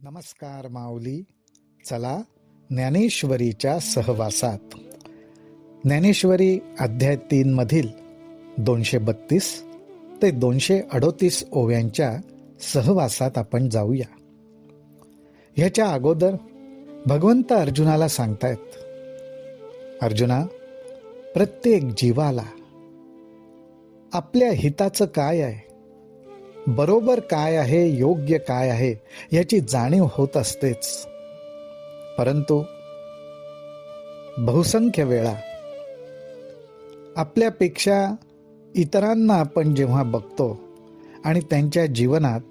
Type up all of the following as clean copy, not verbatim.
नमस्कार माऊली. चला ज्ञानेश्वरीच्या सहवासात. ज्ञानेश्वरी अध्याय 3 मधील 232 ते 238 ओव्यांच्या सहवासात आपण जाऊया. ह्याच्या अगोदर भगवंत अर्जुनाला सांगतायत, अर्जुना, प्रत्येक जीवाला आपल्या हिताचं काय आहे, बरोबर काय आहे, योग्य काय आहे याची जाणीव होत असतेच. परंतु बहुसंख्य वेळा आपल्यापेक्षा इतरांना आपण जेव्हा बघतो आणि त्यांच्या जीवनात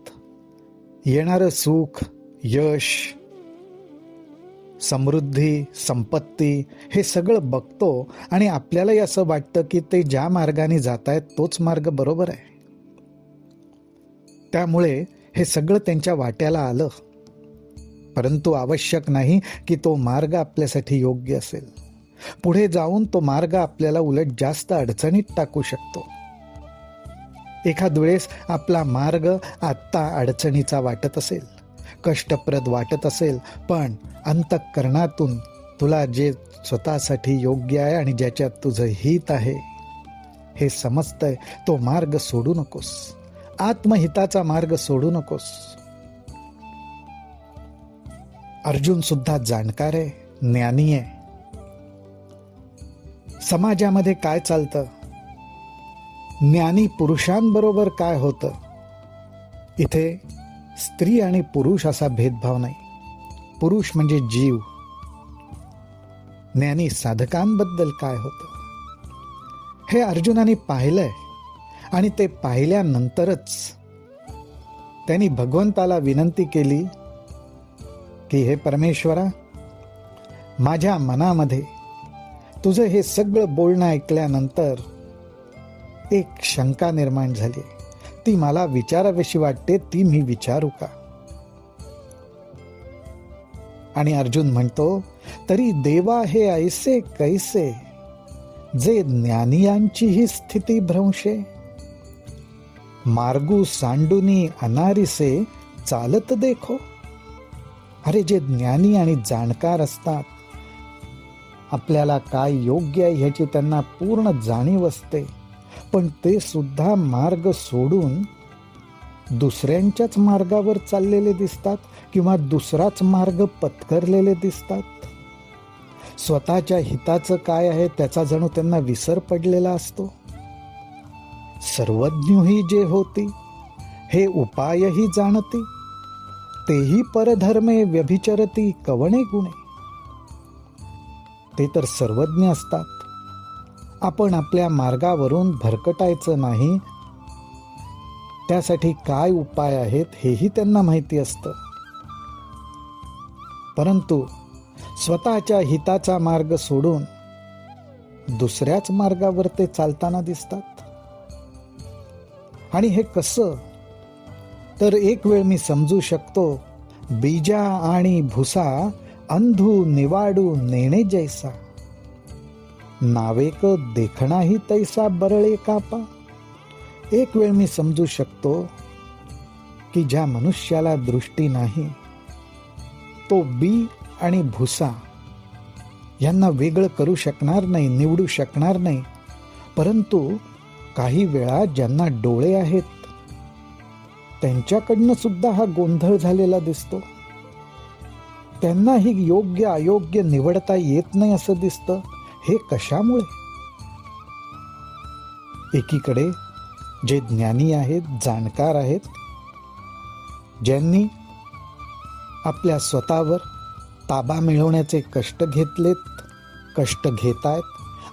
येणारं सुख, यश, समृद्धी, संपत्ती हे सगळं बघतो आणि आपल्यालाही असं वाटतं की ते ज्या मार्गाने जात आहेत तोच मार्ग बरोबर आहे. त्यामुळे हे सगळं त्यांच्या वाट्याला आलं. परंतु आवश्यक नाही की तो मार्ग आपल्यासाठी योग्य असेल. पुढे जाऊन तो मार्ग आपल्याला उलट जास्त अडचणीत टाकू शकतो. एखाद वेळेस आपला मार्ग आत्ता अडचणीचा वाटत असेल, कष्टप्रद वाटत असेल, पण अंतःकरणातून तुला जे स्वतःसाठी योग्य आहे आणि ज्याच्यात तुझं हित आहे हे समजतंय, तो मार्ग सोडू नकोस. आत्महिताचा मार्ग सोडू नकोस. अर्जुन सुद्धा जाणकार आहे, ज्ञानी आहे. समाजामध्ये काय चालतं, ज्ञानी पुरुषांबरोबर काय होतं, इथे स्त्री आणि पुरुष असा भेदभाव नाही. पुरुष म्हणजे जीव. ज्ञानी साधकांबद्दल काय होतं हे अर्जुनाने पाहिलंय. आणि ते पाहिल्यानंतरच त्यांनी भगवंताला विनंती केली की हे परमेश्वरा, माझ्या मनामध्ये तुझं हे सगळं बोलणं ऐकल्यानंतर एक शंका निर्माण झाली. ती मला विचारावीशी वाटते, ती मी विचारू का? आणि अर्जुन म्हणतो, तरी देवा हे ऐसे कैसे जे ज्ञानियांची स्थिती भ्रंशे, मार्गू सांडुनी अनारिसे चालत देखो. अरे, जे ज्ञानी आणि जाणकार असतात, आपल्याला काय योग्य आहे ह्याची त्यांना पूर्ण जाणीव असते, पण ते सुद्धा मार्ग सोडून दुसऱ्यांच्याच मार्गावर चाललेले दिसतात किंवा दुसराच मार्ग पत्करलेले दिसतात. स्वतःच्या हिताचं काय आहे त्याचा जणू त्यांना विसर पडलेला असतो. सर्वज्ञही जे होती हे उपायही जाणती, तेही परधर्मे व्यभिचरती कवणे गुणे. ते तर सर्वज्ञ असतात. आपण आपल्या मार्गावरून भरकटायचं नाही, त्यासाठी काय उपाय आहेत हेही त्यांना माहिती असतं. परंतु स्वतःच्या हिताचा मार्ग सोडून दुसऱ्याच मार्गावर ते चालताना दिसतात. आणि हे कसं? तर एक वेळ मी समजू शकतो, बीजा आणि भुसा अंधू निवाडू नेणे जैसा, नावेक देखणाही तैसा बरळे कापा. एक वेळ मी समजू शकतो की ज्या मनुष्याला दृष्टी नाही तो बी आणि भुसा यांना वेगळं करू शकणार नाही, निवडू शकणार नाही. परंतु काही वेळा ज्यांना डोळे आहेत त्यांच्याकडनं सुद्धा हा गोंधळ झालेला दिसतो. त्यांनाही योग्य अयोग्य निवडता येत नाही असं दिसतं. हे कशामुळे? एकीकडे जे ज्ञानी आहेत, जाणकार आहेत, ज्यांनी आपल्या स्वतःवर ताबा मिळवण्याचे कष्ट घेतलेत, कष्ट घेतायत,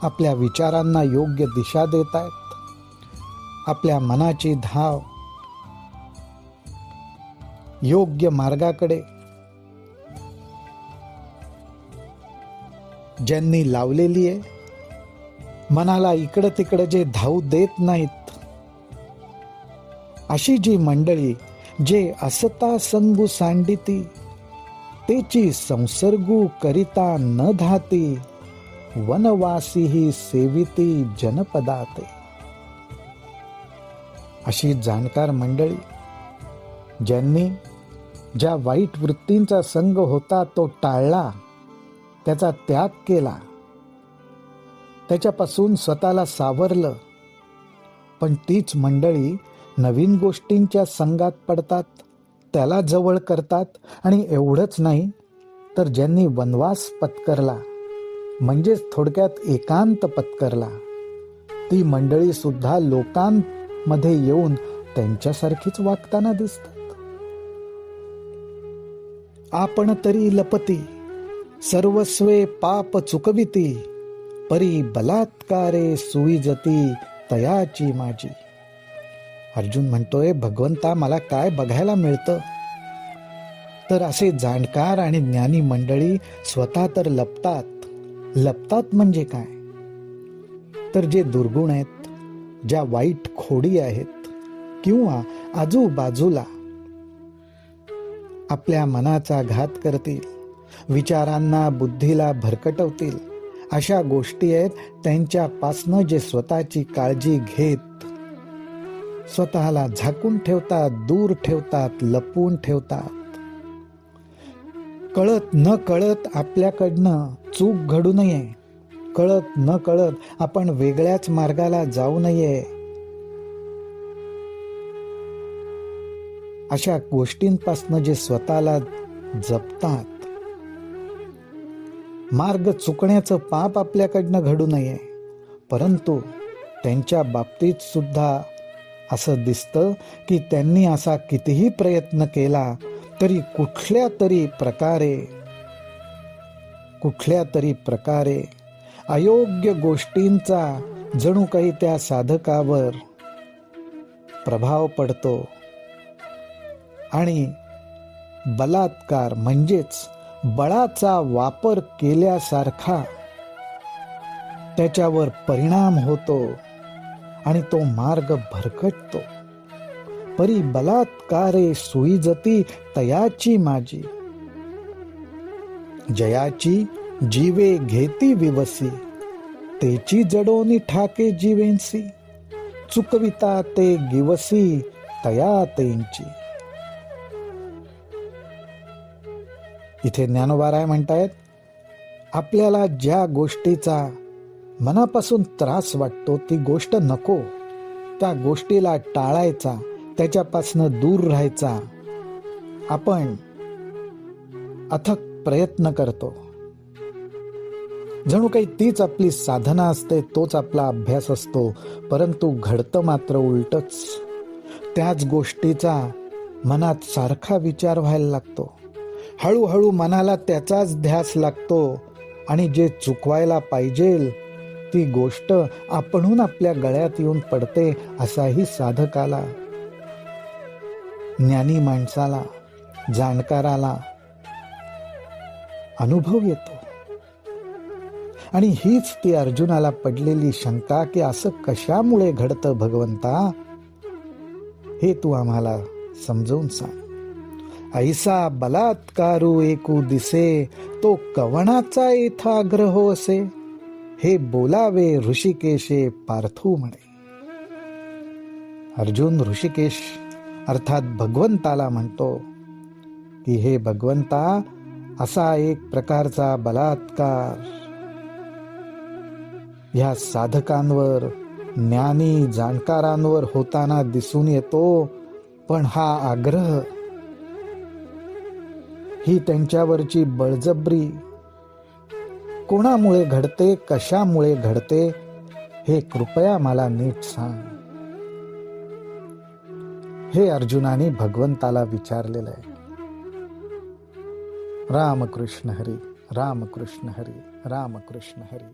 आपल्या विचारांना योग्य दिशा देत आहेत, आपल्या मनाची धाव योग्य मार्गाकडे ज्यांनी लावलेली आहे, मनाला इकडं तिकडं जे धावू देत नाहीत, अशी जी मंडळी जे असता संगू सांडिती, तेची संसर्गू करिता न धाती, वनवासी ही सेविती जनपदाते. अशी जाणकार मंडळी ज्यांनी ज्या वाईट वृत्तींचा संग होता तो टाळला, त्याचा त्याग केला, त्याच्यापासून स्वतःला सावरलं. पण तीच मंडळी नवीन गोष्टींच्या संगात पडतात, त्याला जवळ करतात. आणि एवढंच नाही तर ज्यांनी वनवास पत्करला, म्हणजेच थोडक्यात एकांत पत्करला, ती मंडळी सुद्धा लोकांमध्ये येऊन त्यांच्यासारखीच वागताना दिसतात. आपण तरी लपती सर्वस्वे पाप चुकविती, परी बलात्कारे सुईजती तयाची माझी. अर्जुन म्हणतोय, भगवंता मला काय बघायला मिळतं? तर असे जाणकार आणि ज्ञानी मंडळी स्वतः तर लपतात म्हणजे काय? तर जे दुर्गुण आहेत, ज्या वाईट खोडी आहेत, किंवा आजूबाजूला आपल्या मनाचा घात करतील, विचारांना बुद्धीला भरकटवतील, अशा गोष्टी आहेत, त्यांच्यापासनं जे स्वतःची काळजी घेत स्वतःला झाकून ठेवतात, दूर ठेवतात, लपवून ठेवतात. कळत न कळत आपल्याकडनं चूक घडू नये, कळत न कळत आपण वेगळ्याच मार्गाला जाऊ नये, अशा गोष्टींपासनं जे स्वतःला जपतात, मार्ग चुकण्याचं पाप आपल्याकडनं घडू नये. परंतु त्यांच्या बाबतीत सुद्धा असं दिसतं की त्यांनी असा कितीही प्रयत्न केला तरी कुठल्या तरी प्रकारे अयोग्य गोष्टींचा जणू काही त्या साधकावर प्रभाव पडतो आणि बलात्कार म्हणजेच बळाचा वापर केल्यासारखा त्याच्यावर परिणाम होतो आणि तो मार्ग भरकटतो. परी बलात्कारे सुईजती तयाची माझी, जयाची जीवे घेती विवसी, तेची जडोनी ठाके जीवेंसी, चुकविता ते गिवसी तया तेंची. इथे ज्ञानोबाराय म्हणतायत, आपल्याला ज्या गोष्टीचा मनापासून त्रास वाटतो ती गोष्ट नको, त्या गोष्टीला टाळायचा, त्याच्यापासनं दूर राहायचा आपण अथक प्रयत्न करतो. जणू काही तीच आपली साधना असते, तोच आपला अभ्यास असतो. परंतु घडतं मात्र उलटच. त्याच गोष्टीचा मनात सारखा विचार व्हायला लागतो, हळूहळू मनाला त्याचाच ध्यास लागतो आणि जे चुकवायला पाहिजेल ती गोष्ट आपणहून आपल्या गळ्यात येऊन पडते. असाही साधकाला, ज्ञानी माणसाला, जाणकाराला अनुभव येतो. आणि हीच ती अर्जुनाला पडलेली शंका की असं कशामुळे घडतं भगवंता, हे तू आम्हाला समजवून सांग. ऐसा बलात्कारू एकू दिसे, तो कवणाचा एथाग्रह असे, हे बोलावे ऋषिकेशे पार्थू म्हणे. अर्जुन ऋषिकेश अर्थात भगवंताला म्हणतो की हे भगवंता, असा एक प्रकारचा बलात्कार ह्या साधकांवर, ज्ञानी जाणकारांवर होताना दिसून येतो. पण हा आग्रह, ही त्यांच्यावरची बळजबरी कोणामुळे घडते, कशामुळे घडते, हे कृपया मला नीट सांग, हे अर्जुनाने भगवंताला विचारलेलं आहे. रामकृष्ण हरी, रामकृष्ण हरी, रामकृष्ण हरी.